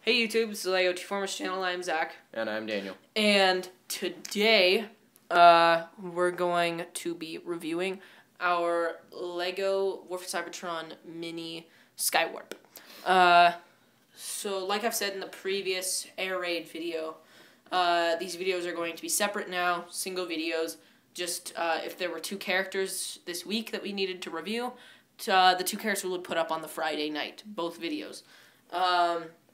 Hey YouTube, this is LegoTFormers channel. I'm Zach. And I'm Daniel. And today, we're going to be reviewing our Lego War for Cybertron mini Skywarp. So like I've said in the previous air raid video, these videos are going to be separate now, single videos. Just if there were two characters this week that we needed to review, the two characters would put up on the Friday night, both videos.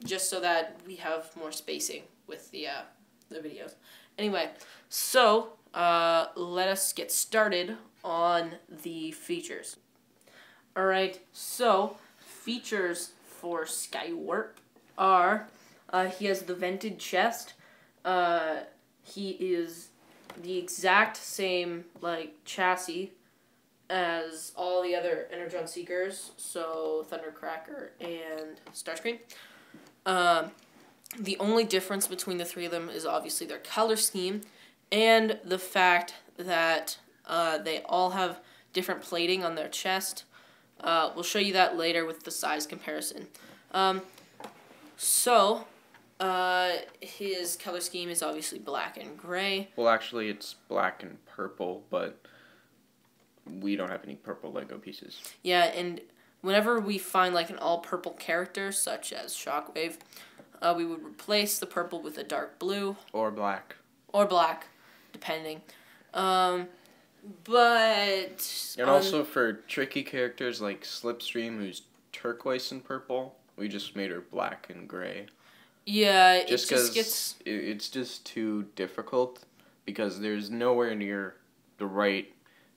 Just so that we have more spacing with the videos. Anyway, so let us get started on the features. Alright, so features for Skywarp are, he has the vented chest. He is the exact same, chassis as all the other Energon Seekers, so Thundercracker and Starscream. The only difference between the three of them is obviously their color scheme and the fact that they all have different plating on their chest. We'll show you that later with the size comparison. His color scheme is obviously black and gray. Well, actually, it's black and purple, but we don't have any purple Lego pieces. Yeah, and whenever we find an all-purple character, such as Shockwave, we would replace the purple with a dark blue. Or black. Or black, depending. And also for tricky characters like Slipstream, who's turquoise and purple, we just made her black and gray. Yeah, it's just too difficult because there's nowhere near the right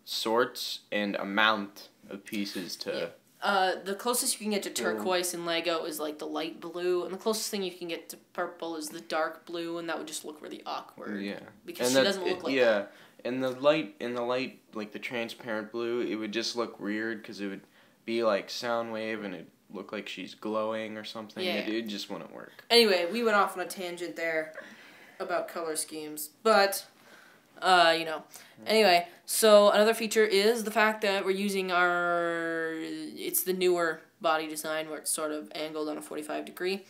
sorts and amount of pieces to... Yeah. The closest you can get to turquoise in Lego is the light blue, and the closest thing you can get to purple is the dark blue, and that would just look really awkward. Yeah. Because she doesn't look like that. Yeah, and the light, the transparent blue, it would just look weird because it would be like Soundwave, and it'd look like she's glowing or something. Yeah. It just wouldn't work. Anyway, we went off on a tangent there about color schemes, but... Anyway, so another feature is the fact that we're using it's the newer body design where it's sort of angled on a 45 degree,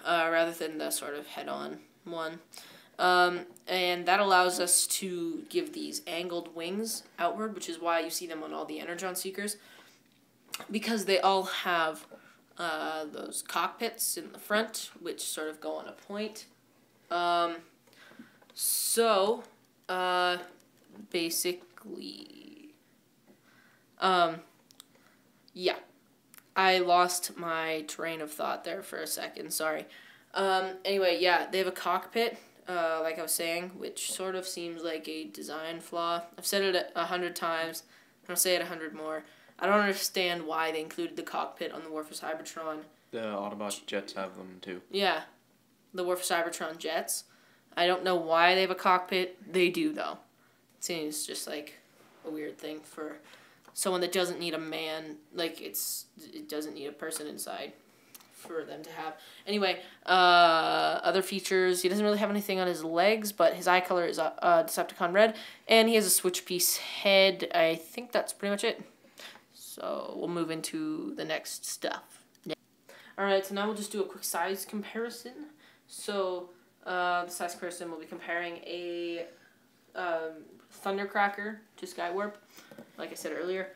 rather than the sort of head-on one. And that allows us to give these angled wings outward, which is why you see them on all the Energon Seekers, because they all have those cockpits in the front, which sort of go on a point. Basically, yeah, I lost my train of thought there for a second, sorry. Anyway, yeah, they have a cockpit, like I was saying, which sort of seems like a design flaw. I've said it 100 times, I'll say it 100 more. I don't understand why they included the cockpit on the War for Cybertron. The Autobot jets have them, too. Yeah, the War for Cybertron jets. I don't know why they have a cockpit. They do, though. It seems just like a weird thing for someone that doesn't need a man. It doesn't need a person inside for them to have. Anyway, other features. He doesn't really have anything on his legs, but his eye color is Decepticon red, and he has a switch piece head. I think that's pretty much it. So we'll move into the next stuff. Alright, so now we'll just do a quick size comparison. So... the size comparison will be comparing a Thundercracker to Skywarp, like I said earlier.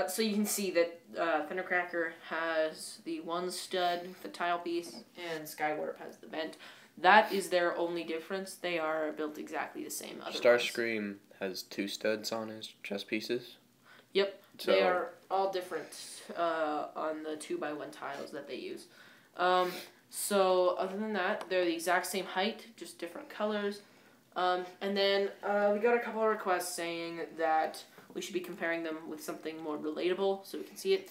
So you can see that Thundercracker has the one stud, the tile piece, and Skywarp has the vent. That is their only difference. They are built exactly the same. Starscream has two studs on his chest pieces. Yep, so they are all different on the 2x1 tiles that they use. So, other than that, they're the exact same height, just different colors. And then we got a couple of requests saying that we should be comparing them with something more relatable so we can see it.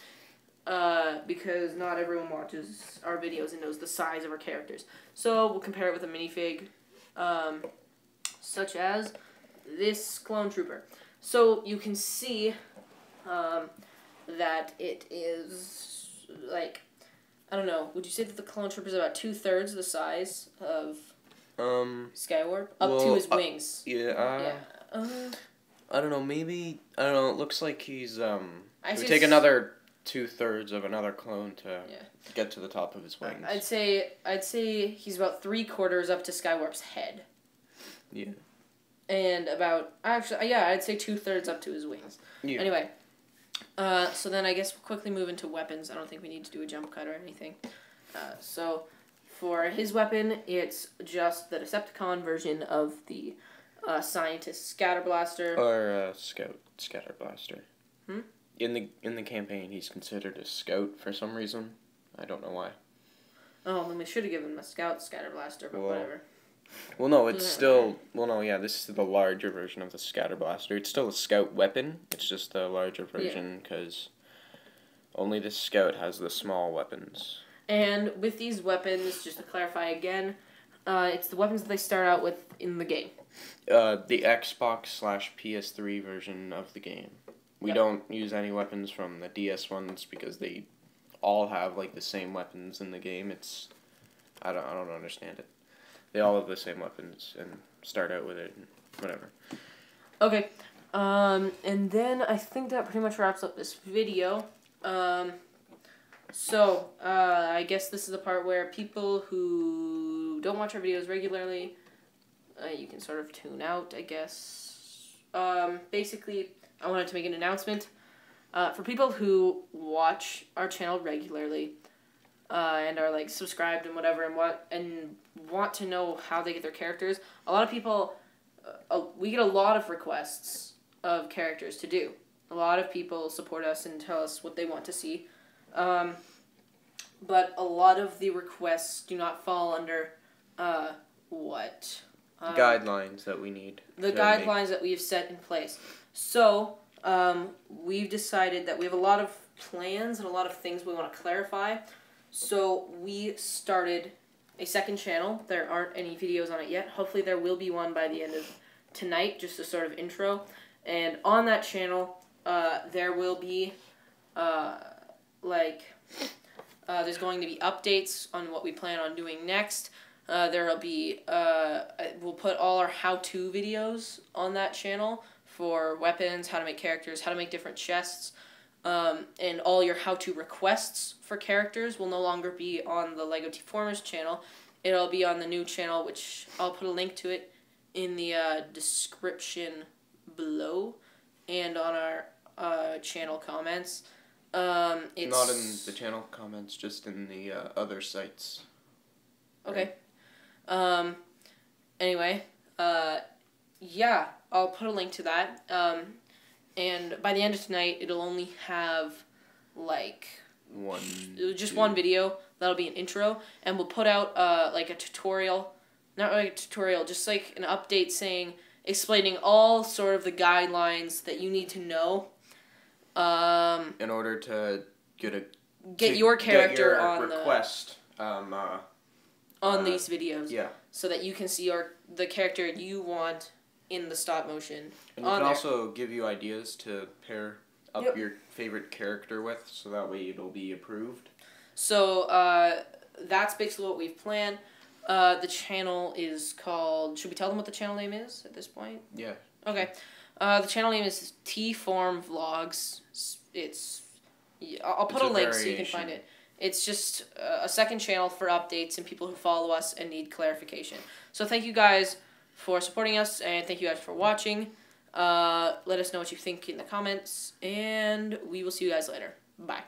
Because not everyone watches our videos and knows the size of our characters. So, we'll compare it with a minifig, such as this Clone Trooper. So, you can see that it is, I don't know. Would you say that the Clone Trooper is about 2/3 the size of Skywarp? Up to his wings. Yeah. I don't know. Maybe I don't know. It looks like he's. I we take another 2/3 of another clone to get to the top of his wings. I'd say he's about 3/4 up to Skywarp's head. Yeah. And I'd say 2/3 up to his wings. Yeah. Anyway, so then I guess we'll quickly move into weapons. I don't think we need to do a jump cut or anything. So for his weapon, it's just the Decepticon version of the Scientist Scatter Blaster. Or Scout Scatter Blaster. Hmm? In the campaign, he's considered a Scout for some reason. I don't know why. Oh, then we should have given him a Scout Scatter Blaster, but whatever. Well, no, it's still... Well, no, yeah, this is the larger version of the Scatter Blaster. It's still a Scout weapon. It's just the larger version, because only the Scout has the small weapons. And with these weapons, just to clarify again, it's the weapons that they start out with in the game. The Xbox/PS3 version of the game. We don't use any weapons from the DS ones because they all have like the same weapons in the game. I don't understand it. They all have the same weapons and start out with it and whatever. Okay. And then I think that pretty much wraps up this video. So I guess this is the part where people who don't watch our videos regularly, you can sort of tune out, I guess. Basically, I wanted to make an announcement. For people who watch our channel regularly, and are like subscribed and whatever, and want to know how they get their characters, a lot of people, we get a lot of requests of characters to do. A lot of people support us and tell us what they want to see. But a lot of the requests do not fall under guidelines that we need. The guidelines that we've set in place. So, we've decided that we have a lot of plans and a lot of things we want to clarify. So, we started a second channel. There aren't any videos on it yet. Hopefully there will be one by the end of tonight, just a sort of intro. And on that channel, there will be, there's going to be updates on what we plan on doing next. There will be, we'll put all our how-to videos on that channel for weapons, how to make characters, how to make different chests, and all your how-to requests for characters will no longer be on the LegoTFormers channel. It'll be on the new channel, which I'll put a link to it in the description below and on our channel comments. It's not in the channel comments, just in the other sites. Okay. Anyway, yeah, I'll put a link to that. And by the end of tonight, it'll only have, one video. That'll be an intro. And we'll put out, a tutorial. Not really a tutorial, just like an update explaining all sort of the guidelines that you need to know. In order to get your character on request, on these videos. Yeah. So that you can see the character you want in the stop motion. And we can also give you ideas to pair up your favorite character with, so that way it'll be approved. So, that's basically what we've planned. The channel is called... Should we tell them what the channel name is at this point? Yeah. Okay. The channel name is T-Form Vlogs. I'll put a link so you can find it. It's just a second channel for updates and people who follow us and need clarification. So thank you guys for supporting us, and thank you guys for watching. Let us know what you think in the comments, and we will see you guys later. Bye.